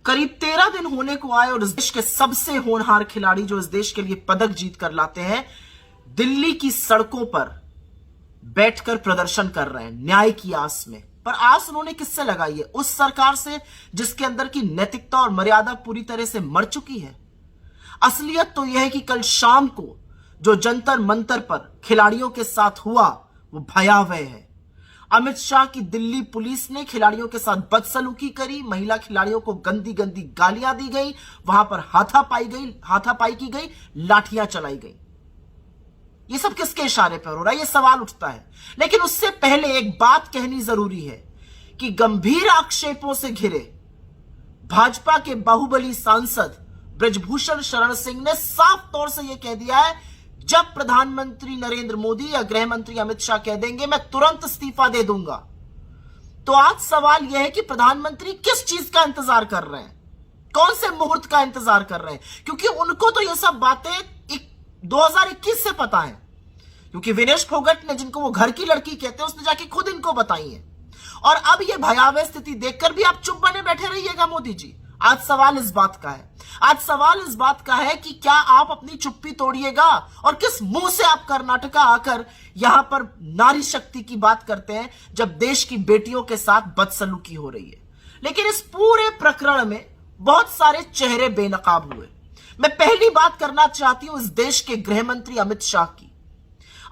करीब 13 दिन होने को आए और इस देश के सबसे होनहार खिलाड़ी जो इस देश के लिए पदक जीत कर लाते हैं, दिल्ली की सड़कों पर बैठकर प्रदर्शन कर रहे हैं न्याय की आस में। पर आस उन्होंने किससे लगाई है? उस सरकार से जिसके अंदर की नैतिकता और मर्यादा पूरी तरह से मर चुकी है। असलियत तो यह है कि कल शाम को जो जंतर मंतर पर खिलाड़ियों के साथ हुआ वो भयावह है। अमित शाह की दिल्ली पुलिस ने खिलाड़ियों के साथ बदसलूकी करी, महिला खिलाड़ियों को गंदी गंदी गालियां दी गई, वहां पर हाथापाई की गई, लाठियां चलाई गई। ये सब किसके इशारे पर हो रहा है? ये सवाल उठता है। लेकिन उससे पहले एक बात कहनी जरूरी है कि गंभीर आक्षेपों से घिरे भाजपा के बाहुबली सांसद ब्रजभूषण शरण सिंह ने साफ तौर से यह कह दिया है, जब प्रधानमंत्री नरेंद्र मोदी या गृह मंत्री अमित शाह कह देंगे मैं तुरंत इस्तीफा दे दूंगा। तो आज सवाल यह है कि प्रधानमंत्री किस चीज का इंतजार कर रहे हैं, कौन से मुहूर्त का इंतजार कर रहे हैं? क्योंकि उनको तो यह सब बातें 2021 से पता है, क्योंकि विनेश फोगट ने, जिनको वो घर की लड़की कहते हैं, उसने जाके खुद इनको बताई है। और अब ये भयावह स्थिति देखकर भी आप चुप बने बैठे रहिएगा मोदी जी? आज सवाल इस बात का है, आज सवाल इस बात का है कि क्या आप अपनी चुप्पी तोड़िएगा? और किस मुंह से आप कर्नाटका आकर यहां पर नारी शक्ति की बात करते हैं जब देश की बेटियों के साथ बदसलूकी हो रही है? लेकिन इस पूरे प्रकरण में बहुत सारे चेहरे बेनकाब हुए। मैं पहली बात करना चाहती हूं इस देश के गृह मंत्री अमित शाह की।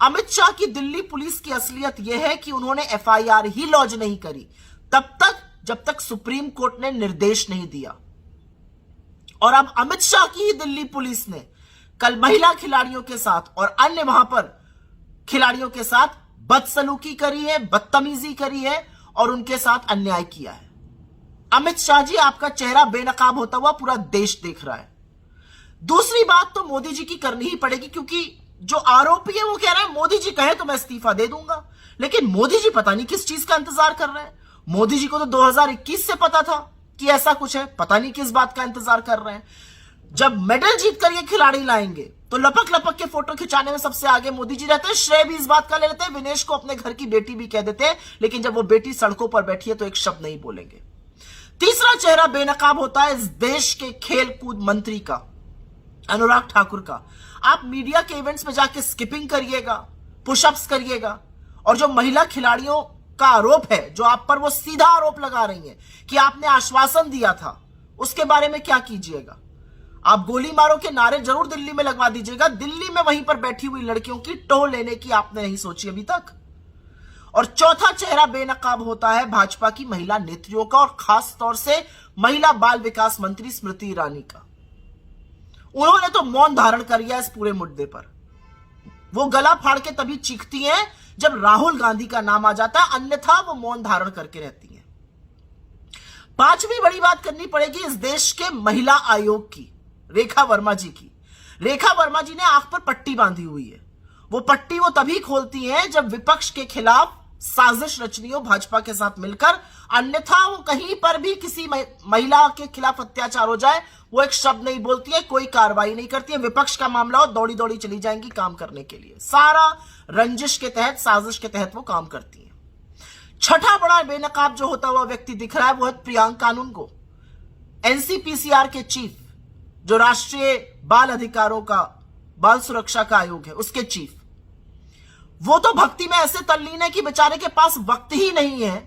अमित शाह की दिल्ली पुलिस की असलियत यह है कि उन्होंने एफआईआर ही लॉन्च नहीं करी तब तक जब तक सुप्रीम कोर्ट ने निर्देश नहीं दिया। और अब अमित शाह की ही दिल्ली पुलिस ने कल महिला खिलाड़ियों के साथ और अन्य वहां पर खिलाड़ियों के साथ बदसलूकी करी है, बदतमीजी करी है और उनके साथ अन्याय किया है। अमित शाह जी, आपका चेहरा बेनकाब होता हुआ पूरा देश देख रहा है। दूसरी बात तो मोदी जी की करनी ही पड़ेगी, क्योंकि जो आरोपी है वो कह रहा है मोदी जी कहे तो मैं इस्तीफा दे दूंगा। लेकिन मोदी जी पता नहीं किस चीज का इंतजार कर रहे हैं। मोदी जी को तो 2021 से पता था कि ऐसा कुछ है, पता नहीं किस बात का इंतजार कर रहे हैं। जब मेडल जीत कर ये खिलाड़ी लाएंगे तो लपक लपक के फोटो खिंचाने में सबसे आगे मोदी जी रहते हैं। श्रेय भी इस बात का ले लेते हैं, विनेश को अपने घर की बेटी भी कह देते हैं, लेकिन जब वो बेटी सड़कों पर बैठी है तो एक शब्द नहीं बोलेंगे। तीसरा चेहरा बेनकाब होता है इस देश के खेल कूद मंत्री का, अनुराग ठाकुर का। आप मीडिया के इवेंट्स में जाके स्किपिंग करिएगा, पुशअप्स करिएगा, और जो महिला खिलाड़ियों का आरोप है, जो आप पर वो सीधा आरोप लगा रही हैं कि आपने आश्वासन दिया था, उसके बारे में क्या कीजिएगा? आप गोली मारो के नारे जरूर दिल्ली में लगवा दीजिएगा, दिल्ली में वहीं पर बैठी हुई लड़कियों की टो लेने की आपने नहीं सोची अभी तक। और चौथा चेहरा बेनकाब होता है भाजपा की महिला नेत्रियों का, और खास तौर से महिला बाल विकास मंत्री स्मृति ईरानी का। उन्होंने तो मौन धारण कर लिया इस पूरे मुद्दे पर। वो गला फाड़ के तभी चीखती हैं जब राहुल गांधी का नाम आ जाता है, अन्यथा वो मौन धारण करके रहती हैं। पांचवी बड़ी बात करनी पड़ेगी इस देश के महिला आयोग की, रेखा वर्मा जी की। रेखा वर्मा जी ने आंख पर पट्टी बांधी हुई है। वो पट्टी वो तभी खोलती हैं जब विपक्ष के खिलाफ साजिश रचनी हो भाजपा के साथ मिलकर, अन्यथा वो कहीं पर भी किसी महिला के खिलाफ अत्याचार हो जाए वो एक शब्द नहीं बोलती है, कोई कार्रवाई नहीं करती है। विपक्ष का मामला हो दौड़ी दौड़ी चली जाएंगी काम करने के लिए। सारा रंजिश के तहत, साजिश के तहत वो काम करती है। छठा बड़ा बेनकाब जो होता हुआ व्यक्ति दिख रहा है वो है प्रियांक कानूनगो, एनसीपीसीआर के चीफ, जो राष्ट्रीय बाल अधिकारों का, बाल सुरक्षा का आयोग है, उसके चीफ। वो तो भक्ति में ऐसे तल्लीन है कि बेचारे के पास वक्त ही नहीं है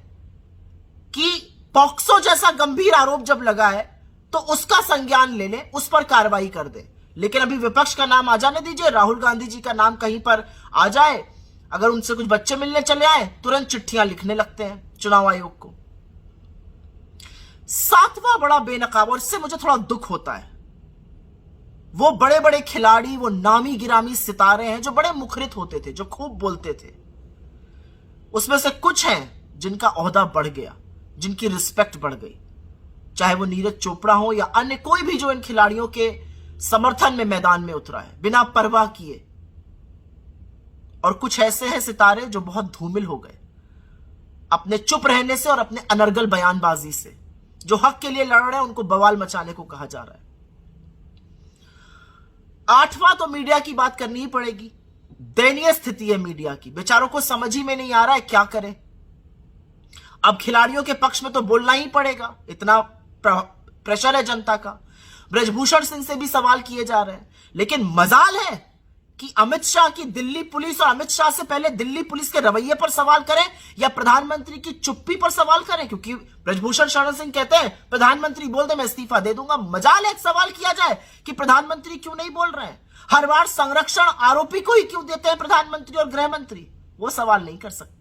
कि पॉक्सो जैसा गंभीर आरोप जब लगा है तो उसका संज्ञान ले ले, उस पर कार्रवाई कर दे। लेकिन अभी विपक्ष का नाम आ जाने दीजिए, राहुल गांधी जी का नाम कहीं पर आ जाए, अगर उनसे कुछ बच्चे मिलने चले आए तुरंत चिट्ठियां लिखने लगते हैं चुनाव आयोग को। सातवां बड़ा बेनकाब, और इससे मुझे थोड़ा दुख होता है, वो बड़े बड़े खिलाड़ी, वो नामी गिरामी सितारे हैं जो बड़े मुखरित होते थे, जो खूब बोलते थे। उसमें से कुछ हैं जिनका ओहदा बढ़ गया, जिनकी रिस्पेक्ट बढ़ गई, चाहे वो नीरज चोपड़ा हो या अन्य कोई भी जो इन खिलाड़ियों के समर्थन में मैदान में उतरा है बिना परवाह किए। और कुछ ऐसे हैं सितारे जो बहुत धूमिल हो गए अपने चुप रहने से और अपने अनर्गल बयानबाजी से। जो हक के लिए लड़ रहे हैं उनको बवाल मचाने को कहा जा रहा है। आठवां तो मीडिया की बात करनी ही पड़ेगी। दयनीय स्थिति है मीडिया की, बेचारों को समझ ही में नहीं आ रहा है क्या करें। अब खिलाड़ियों के पक्ष में तो बोलना ही पड़ेगा, इतना प्रेशर है जनता का। ब्रजभूषण सिंह से भी सवाल किए जा रहे हैं, लेकिन मजाल है कि अमित शाह की दिल्ली पुलिस और अमित शाह से पहले दिल्ली पुलिस के रवैये पर सवाल करें या प्रधानमंत्री की चुप्पी पर सवाल करें, क्योंकि ब्रजभूषण शरण सिंह कहते हैं प्रधानमंत्री बोल दे मैं इस्तीफा दे दूंगा। मजाल है एक सवाल किया जाए कि प्रधानमंत्री क्यों नहीं बोल रहे हैं। हर बार संरक्षण आरोपी को ही क्यों देते हैं प्रधानमंत्री और गृह मंत्री, वो सवाल नहीं कर सकते।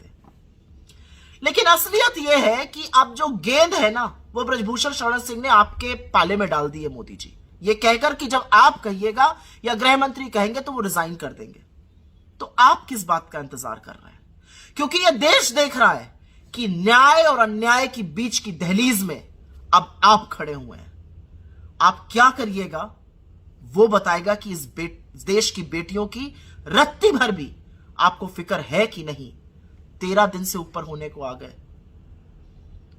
लेकिन असलियत यह है कि अब जो गेंद है ना, वो ब्रजभूषण शरण सिंह ने आपके पाले में डाल दी है मोदी जी, ये कहकर कि जब आप कहिएगा या गृह मंत्री कहेंगे तो वो रिजाइन कर देंगे। तो आप किस बात का इंतजार कर रहे हैं? क्योंकि यह देश देख रहा है कि न्याय और अन्याय की बीच की दहलीज में अब आप खड़े हुए हैं। आप क्या करिएगा वो बताएगा कि इस देश की बेटियों की रत्ती भर भी आपको फिक्र है कि नहीं। 13 दिन से ऊपर होने को आ गए।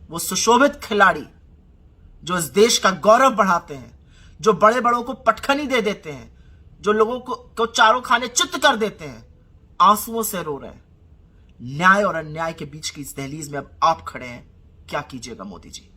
वो सुशोभित खिलाड़ी जो इस देश का गौरव बढ़ाते हैं, जो बड़े बड़ों को पटखनी दे देते हैं, जो लोगों को चारों खाने चित्त कर देते हैं, आंसुओं से रो रहे हैं। न्याय और अन्याय के बीच की इस दहलीज में अब आप खड़े हैं। क्या कीजिएगा मोदी जी?